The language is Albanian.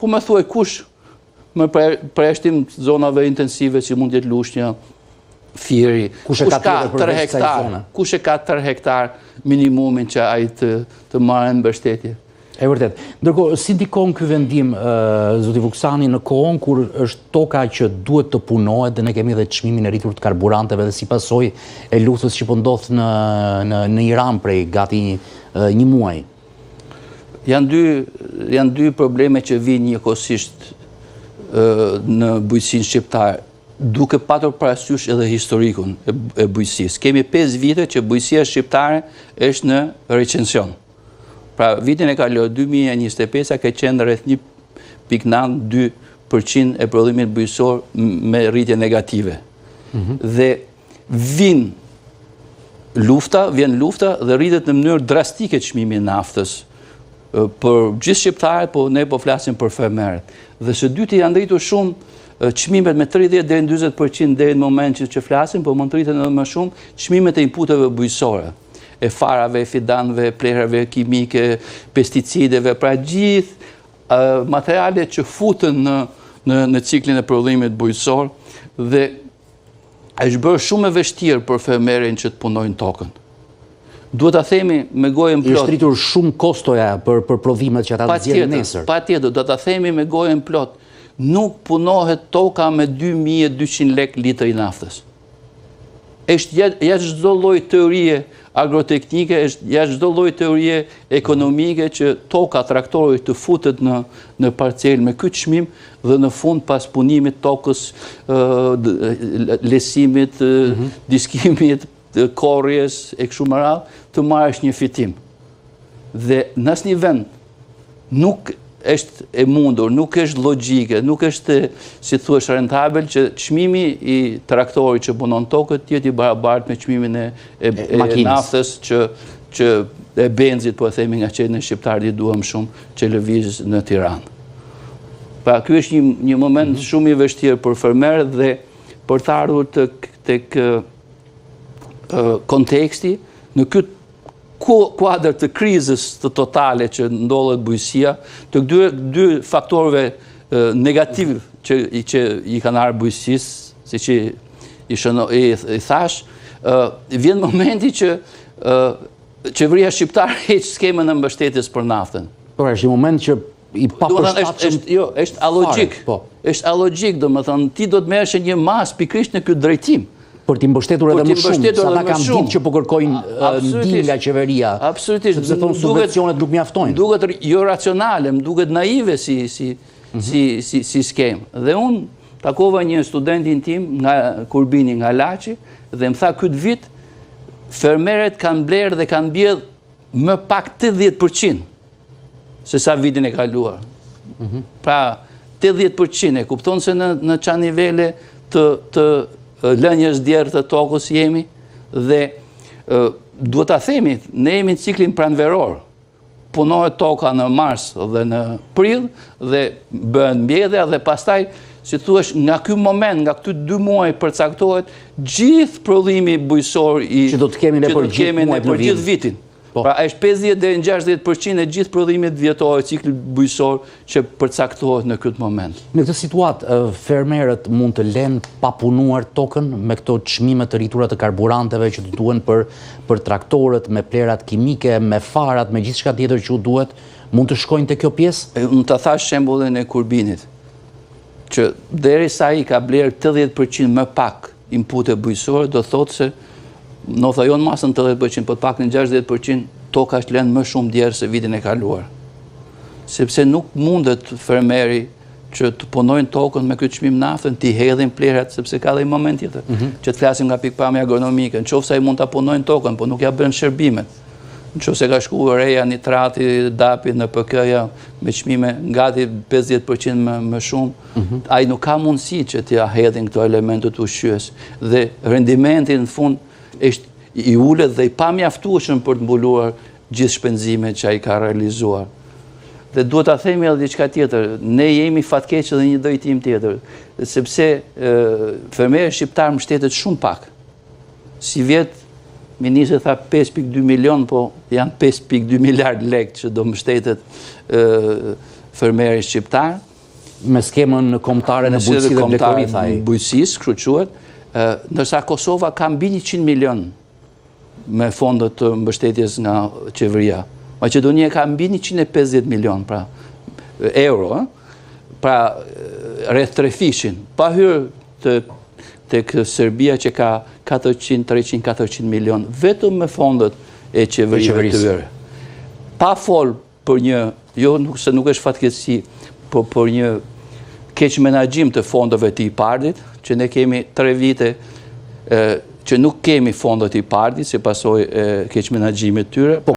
Po me thuaj kush me përjashtim zonave intensive që mund jetë Lushnja, Fieri, kush ka 3 hektar minimumin që ai të marrë mbështetje. E vërtet. Ndërkohë, si ndikon ky vendim, zoti Vuksani, në kohën kur është toka që duhet të punohet dhe ne kemi edhe çmimin e rritur të karburanteve dhe si pasojë e luftës që po ndodh në Iran prej gati një muaji? Janë dy probleme që vijnë njëkohësisht në bujqësinë shqiptare, duke patur parasysh edhe historikun e bujqësisë. Kemi 5 vite që bujqësia shqiptare është në recension. Pra, vitin e kaluar 2025 ka qenë rreth 1.92% e prodhimit bujqësor me rritje negative. Dhe vjen lufta dhe rritet në mënyrë drastike çmimi i naftës për gjithë shqiptarët, po ne po flasim për fermerët. Dhe së dyti janë rritur shumë çmimet me 30 deri në 40% deri në momentin që flasim, po mund të rriten edhe më shumë çmimet e inputeve bujqësore, e farave, fidanëve, plerave kimike, pesticideve, pra gjithë materialet që futen në ciklin e prodhimit bujqësor dhe është bërë shumë e vështirë për fermerin që të punojnë tokën. Duhet ta themi me gojën plot. Është rritur shumë kostoja për prodhimet që ata nxjerrin nesër. Patjetër, do ta themi me gojën plot. Nuk punohet toka me 2200 lek litri naftës. Është jashtë çdo lloj teorie agroteknike, është jashtë çdo lloj teorie ekonomike që toka traktorit të futet në parcel me ky çmim dhe në fund pas punimit tokës, lesimit, diskimit, korrjes e kështu me radhë, të marrësh një fitim. Dhe në asnjë vend nuk është e mundur, nuk është logjike, nuk është, si thuaç, rentabel që çmimi i traktorit që punon tokët të jetë i barabartë me çmimin e naftës që e benzit, po e themi nga që ne shqiptarët i duam shumë, që lëviz në Tiranë. Pra, ky është një moment shumë i vështirë për fermerët dhe për të ardhur tek konteksti në këtë kuadër të krizës të totale që ndodhet bujqësia, të dy faktorëve negativ që i kanë ardhur bujqësisë, siç i thash, vjen momenti që qeveria shqiptare heq skemën e mbështetjes për naftën. Por është një moment që i papërshtatshëm. Jo, është alogjik. Është alogjik, domethënë ti do të merresh një mas pikërisht në ky drejtim. Për t'i mbështetur edhe më shumë, sa ata kanë ditë që po kërkojnë ndihmë nga qeveria. Absolutisht. Sepse thonë subvencionet nuk mjaftojnë. Duket jo racionale, më duket naive si skemë. Dhe unë takova një studentin tim nga Kurbini, nga Laçi, dhe më tha këtë vit fermerët kanë blerë dhe kanë bjedh më pak 80% se sa vitin e kaluar. Pra 80% e kupton se në çfarë nivele të lënjes djerë të tokës jemi dhe duhet ta themi, ne jemi në ciklin pranveror. Punohet toka në mars dhe në prill dhe bëhen mbjedhja dhe pastaj, si thuaç, nga ky moment, nga këty 2 muaj përcaktohet gjithë prodhimi bujqësor që do të kemi ne për gjithë vitin. Pra është 50 deri në 60% e gjithë prodhimit vjetor ciklit bujqësor që përcaktohet në këtë moment. Në këtë situatë, fermerët mund të lënë pa punuar tokën me këto çmime të rritura të karburanteve që të duhen për traktorët, me plerat kimike, me farat, me gjithçka tjetër që u duhet, mund të shkojnë te kjo pjesë? Unë ta thash shembullin e Kurbinit, që derisa ai ka blerë 80% më pak inpute bujqësore, do thotë se në thajon masën 80%, po të pak në 60%, toka është lënë më shumë djerë se vitin e kaluar. Sepse nuk mundet fermeri që të punojnë tokën me këtë çmim naftën, t'i hedhin plerat, sepse ka dhe i moment tjetër, që të flasim nga pikpamja agronomike. Nëse ai mund ta punojnë tokën, po nuk ja bën shërbimet. Nëse ka shkuar reja, nitrati, dapi, NPK-ja me çmime gati 50% më shumë, ai nuk ka mundësi që t'ia hedhin këto elementet ushqyes. Dhe rendimenti në fund është i ulët dhe i pamjaftueshëm për të mbuluar gjithë shpenzimet që ai ka realizuar. Dhe duhet ta themi edhe diçka tjetër, ne jemi fatkeq edhe një drejtim tjetër, sepse fermerët shqiptar mbështetet shumë pak. Si vjet ministri tha 5.2 milion, po janë 5.2 miliard lekë që do mbështetet fermeri shqiptar. Me skemën kombëtare në bujqësi dhe blekori, thaj. Bujqësisë, kështu quhet, ndërsa Kosova ka mbi 100 milion me fondet të mbështetjes nga qeveria. Maqedonia ka mbi 150 milion pra euro, pra rreth 3 fishin, pa hyrë tek Serbia që ka 300-400 milion, vetëm me fondet e qeverive të tyre. Pa fol për një, jo se nuk është fatkeqësi, por për një keq menaxhim të fondeve të IPARD-it, që ne kemi 3 vite që nuk kemi fondet e IPARD-it, si pasojë e keq menaxhimit të tyre.